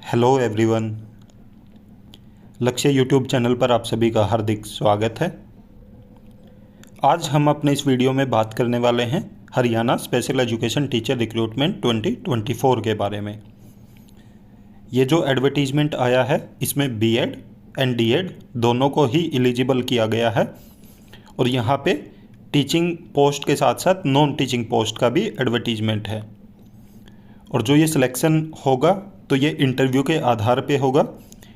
Hello everyone. लक्ष्य YouTube channel पर आप सभी का हार्दिक स्वागत है। आज हम अपने इस वीडियो में बात करने वाले हैं Haryana special education teacher recruitment 2024 के बारे में। ये जो एडवर्टीजमेंट आया है इसमें बीएड एंड डीएड दोनों को ही एलिजिबल किया गया है और यहाँ पे टीचिंग पोस्ट के साथ साथ नॉन टीचिंग पोस्ट का भी एडवर्टीजमेंट है। और जो ये सिलेक्शन होगा तो ये इंटरव्यू के आधार पे होगा।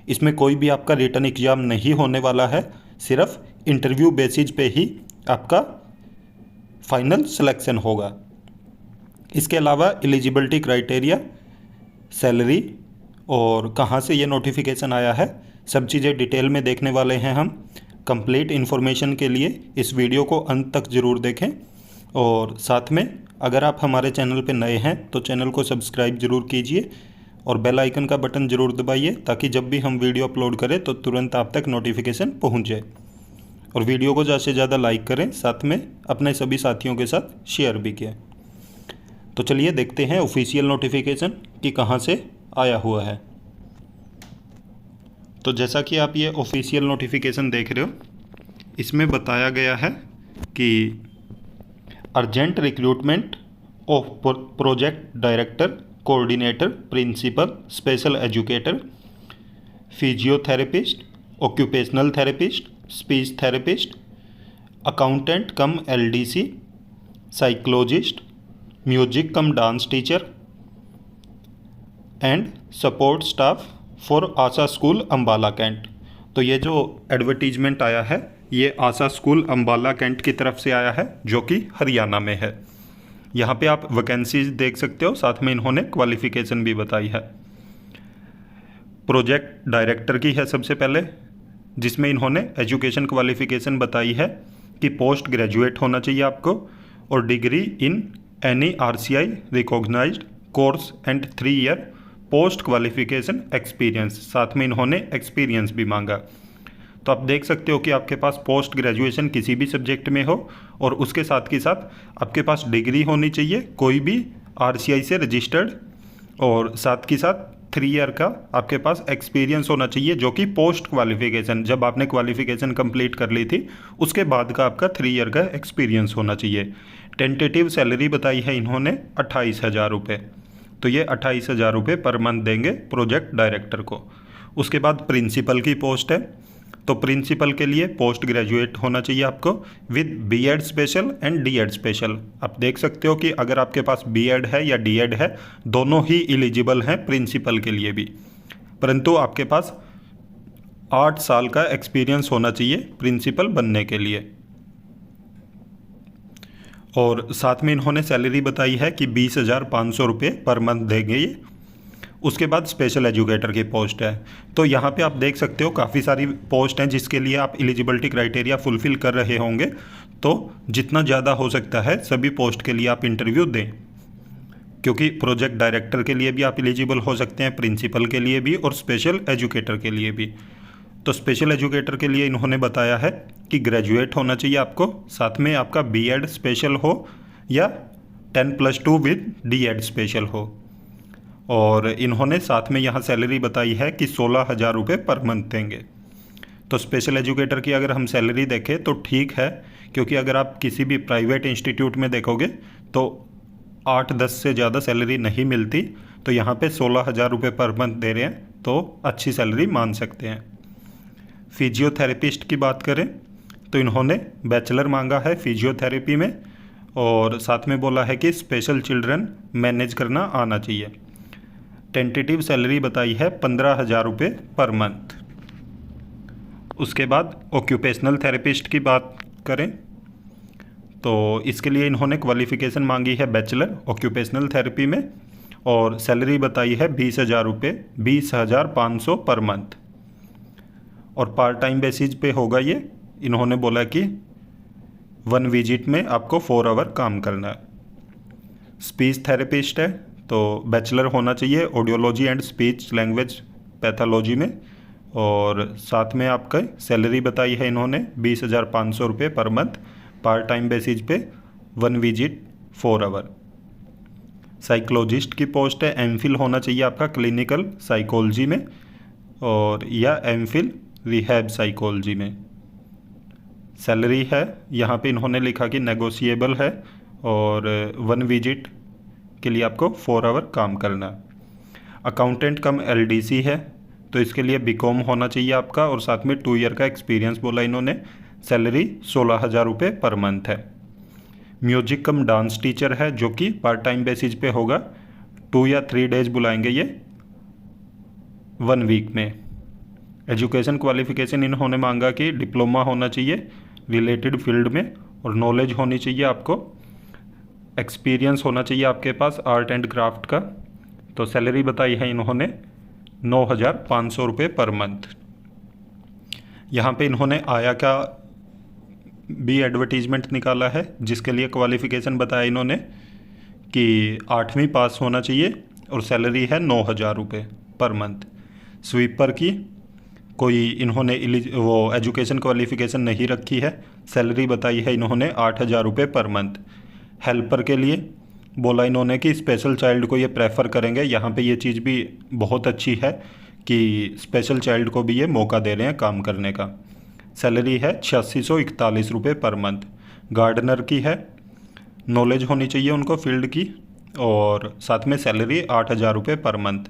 इसमें कोई भी आपका रिटन एग्ज़ाम नहीं होने वाला है, सिर्फ इंटरव्यू बेसिस पे ही आपका फाइनल सिलेक्शन होगा। इसके अलावा एलिजिबिलिटी क्राइटेरिया, सैलरी और कहाँ से ये नोटिफिकेशन आया है, सब चीज़ें डिटेल में देखने वाले हैं हम। कंप्लीट इन्फॉर्मेशन के लिए इस वीडियो को अंत तक ज़रूर देखें और साथ में अगर आप हमारे चैनल पर नए हैं तो चैनल को सब्सक्राइब ज़रूर कीजिए और बेल आइकन का बटन ज़रूर दबाइए ताकि जब भी हम वीडियो अपलोड करें तो तुरंत आप तक नोटिफिकेशन पहुंच जाए। और वीडियो को ज़्यादा से ज़्यादा लाइक करें, साथ में अपने सभी साथियों के साथ शेयर भी किया। तो चलिए देखते हैं ऑफिशियल नोटिफिकेशन कि कहां से आया हुआ है। तो जैसा कि आप ये ऑफिशियल नोटिफिकेशन देख रहे हो, इसमें बताया गया है कि urgent recruitment of project director, coordinator, principal, special educator, physiotherapist, occupational therapist, speech therapist, accountant cum LDC, psychologist, music cum dance teacher and support staff for Asha school Ambala Cantt. तो ये जो एडवर्टीजमेंट आया है ये आशा स्कूल अम्बाला कैंट की तरफ से आया है जो कि हरियाणा में है। यहाँ पे आप वैकेंसीज देख सकते हो, साथ में इन्होंने क्वालिफ़िकेशन भी बताई है। प्रोजेक्ट डायरेक्टर की है सबसे पहले, जिसमें इन्होंने एजुकेशन क्वालिफ़िकेशन बताई है कि पोस्ट ग्रेजुएट होना चाहिए आपको और degree in any RCI recognised course and 3 year post qualification experience. साथ में इन्होंने एक्सपीरियंस भी मांगा। तो आप देख सकते हो कि आपके पास पोस्ट ग्रेजुएशन किसी भी सब्जेक्ट में हो और उसके साथ के साथ आपके पास डिग्री होनी चाहिए कोई भी आरसीआई से रजिस्टर्ड, और साथ के साथ 3 ईयर का आपके पास एक्सपीरियंस होना चाहिए जो कि पोस्ट क्वालिफिकेशन, जब आपने क्वालिफिकेशन कंप्लीट कर ली थी उसके बाद का आपका 3 ईयर का एक्सपीरियंस होना चाहिए। टेंटेटिव सैलरी बताई है इन्होंने 28,000 रुपये। तो ये 28,000 रुपये पर मंथ देंगे प्रोजेक्ट डायरेक्टर को। उसके बाद प्रिंसिपल की पोस्ट है, तो प्रिंसिपल के लिए पोस्ट ग्रेजुएट होना चाहिए आपको with BEd special and DEd special. आप देख सकते हो कि अगर आपके पास बीएड है या डीएड है दोनों ही एलिजिबल हैं प्रिंसिपल के लिए भी, परंतु आपके पास 8 साल का एक्सपीरियंस होना चाहिए प्रिंसिपल बनने के लिए। और साथ में इन्होंने सैलरी बताई है कि 20,500 रुपये पर मंथ देंगे ये। उसके बाद स्पेशल एजुकेटर की पोस्ट है। तो यहाँ पे आप देख सकते हो काफ़ी सारी पोस्ट हैं जिसके लिए आप एलिजिबिलिटी क्राइटेरिया फुलफ़िल कर रहे होंगे। तो जितना ज़्यादा हो सकता है सभी पोस्ट के लिए आप इंटरव्यू दें, क्योंकि प्रोजेक्ट डायरेक्टर के लिए भी आप एलिजिबल हो सकते हैं, प्रिंसिपल के लिए भी और स्पेशल एजुकेटर के लिए भी। तो स्पेशल एजुकेटर के लिए इन्होंने बताया है कि ग्रेजुएट होना चाहिए आपको, साथ में आपका बीएड स्पेशल हो या 10+2 विद डीएड स्पेशल हो। और इन्होंने साथ में यहाँ सैलरी बताई है कि 16,000 रुपये पर मंथ देंगे। तो स्पेशल एजुकेटर की अगर हम सैलरी देखें तो ठीक है, क्योंकि अगर आप किसी भी प्राइवेट इंस्टीट्यूट में देखोगे तो 8-10 से ज़्यादा सैलरी नहीं मिलती। तो यहाँ पे 16,000 रुपये पर मंथ दे रहे हैं तो अच्छी सैलरी मान सकते हैं। फिजियोथेरेपिस्ट की बात करें तो इन्होंने बैचलर मांगा है फिजियोथेरेपी में और साथ में बोला है कि स्पेशल चिल्ड्रन मैनेज करना आना चाहिए। टेंटेटिव सैलरी बताई है 15,000 रुपये पर मंथ। उसके बाद ऑक्यूपेशनल थेरेपिस्ट की बात करें तो इसके लिए इन्होंने क्वालिफ़िकेशन मांगी है बैचलर ऑक्यूपेशनल थेरेपी में और सैलरी बताई है 20,000 रुपये, 20,500 पर मंथ और पार्ट टाइम बेसिस पे होगा ये। इन्होंने बोला कि 1 विजिट में आपको 4 आवर काम करना है। स्पीच थेरेपिस्ट है तो बैचलर होना चाहिए audiology and speech language pathology में और साथ में आपका सैलरी बताई है इन्होंने 20,500 रुपये per month, part time basis पे 1 विजिट 4 आवर। साइकोलॉजिस्ट की पोस्ट है, एमफिल होना चाहिए आपका क्लिनिकल साइकोलॉजी में और या एमफिल रिहैब साइकोलॉजी में। सैलरी है यहाँ पे इन्होंने लिखा कि नेगोशिएबल है और 1 विजिट के लिए आपको 4 आवर काम करना। अकाउंटेंट कम एलडीसी है तो इसके लिए बीकॉम होना चाहिए आपका और साथ में 2 ईयर का एक्सपीरियंस बोला इन्होंने। सैलरी 16,000 रुपये पर मंथ है। म्यूजिक कम डांस टीचर है जो कि पार्ट टाइम बेसिस पे होगा, 2 या 3 डेज बुलाएंगे ये 1 वीक में। एजुकेशन क्वालिफिकेशन इन्होंने मांगा कि डिप्लोमा होना चाहिए रिलेटेड फील्ड में और नॉलेज होनी चाहिए आपको, एक्सपीरियंस होना चाहिए आपके पास आर्ट एंड क्राफ्ट का। तो सैलरी बताई है इन्होंने 9,500 रुपये पर मंथ। यहाँ पे इन्होंने आया का भी एडवर्टीजमेंट निकाला है जिसके लिए क्वालिफिकेशन बताया इन्होंने कि 8वीं पास होना चाहिए और सैलरी है 9,000 रुपये पर मंथ। स्वीपर की कोई इन्होंने वो एजुकेशन क्वालिफिकेशन नहीं रखी है, सैलरी बताई है इन्होंने 8,000 रुपये पर मंथ। हेल्पर के लिए बोला इन्होंने कि स्पेशल चाइल्ड को ये प्रेफर करेंगे। यहाँ पे ये चीज़ भी बहुत अच्छी है कि स्पेशल चाइल्ड को भी ये मौका दे रहे हैं काम करने का। सैलरी है 8641 रुपये पर मंथ। गार्डनर की है, नॉलेज होनी चाहिए उनको फील्ड की और साथ में सैलरी 8,000 रुपये पर मंथ।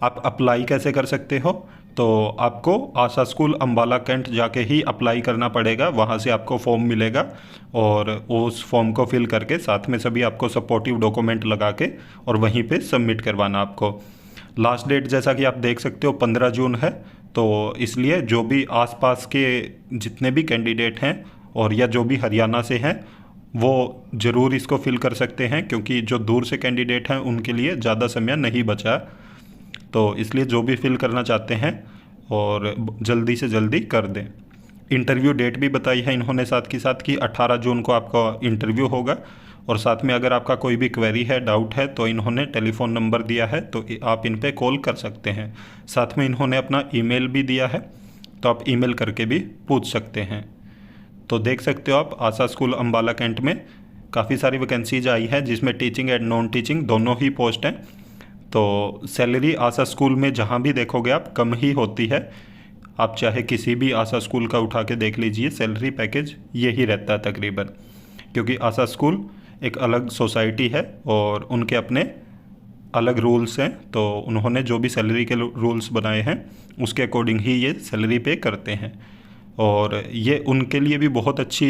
आप अप्लाई कैसे कर सकते हो? तो आपको आशा स्कूल अम्बाला कैंट जाके ही अप्लाई करना पड़ेगा, वहाँ से आपको फॉर्म मिलेगा और उस फॉर्म को फिल करके साथ में सभी आपको सपोर्टिव डॉक्यूमेंट लगा के और वहीं पे सबमिट करवाना आपको। लास्ट डेट जैसा कि आप देख सकते हो 15 जून है, तो इसलिए जो भी आसपास के जितने भी कैंडिडेट हैं और या जो भी हरियाणा से हैं वो ज़रूर इसको फिल कर सकते हैं, क्योंकि जो दूर से कैंडिडेट हैं उनके लिए ज़्यादा समय नहीं बचा, तो इसलिए जो भी फिल करना चाहते हैं और जल्दी से जल्दी कर दें। इंटरव्यू डेट भी बताई है इन्होंने साथ के साथ कि 18 जून को आपका इंटरव्यू होगा और साथ में अगर आपका कोई भी क्वेरी है, डाउट है, तो इन्होंने टेलीफोन नंबर दिया है तो आप इन पे कॉल कर सकते हैं। साथ में इन्होंने अपना ईमेल भी दिया है तो आप ईमेल करके भी पूछ सकते हैं। तो देख सकते हो आप आशा स्कूल अम्बाला कैंट में काफ़ी सारी वैकेंसीज आई है जिसमें टीचिंग एंड नॉन टीचिंग दोनों ही पोस्ट हैं। तो सैलरी आशा स्कूल में जहाँ भी देखोगे आप कम ही होती है, आप चाहे किसी भी आशा स्कूल का उठा के देख लीजिए, सैलरी पैकेज यही रहता है तकरीबन, क्योंकि आशा स्कूल एक अलग सोसाइटी है और उनके अपने अलग रूल्स हैं, तो उन्होंने जो भी सैलरी के रूल्स बनाए हैं उसके अकॉर्डिंग ही ये सैलरी पे करते हैं और ये उनके लिए भी बहुत अच्छी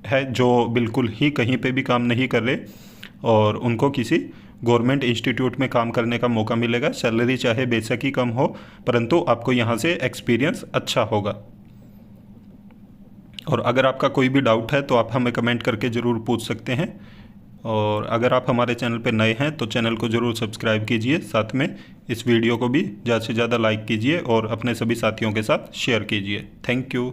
है जो बिल्कुल ही कहीं पे भी काम नहीं कर रहे और उनको किसी गवर्नमेंट इंस्टीट्यूट में काम करने का मौका मिलेगा। सैलरी चाहे बेशक ही कम हो परंतु आपको यहाँ से एक्सपीरियंस अच्छा होगा। और अगर आपका कोई भी डाउट है तो आप हमें कमेंट करके ज़रूर पूछ सकते हैं और अगर आप हमारे चैनल पर नए हैं तो चैनल को ज़रूर सब्सक्राइब कीजिए, साथ में इस वीडियो को भी ज़्यादा से ज़्यादा लाइक कीजिए और अपने सभी साथियों के साथ शेयर कीजिए। Thank you.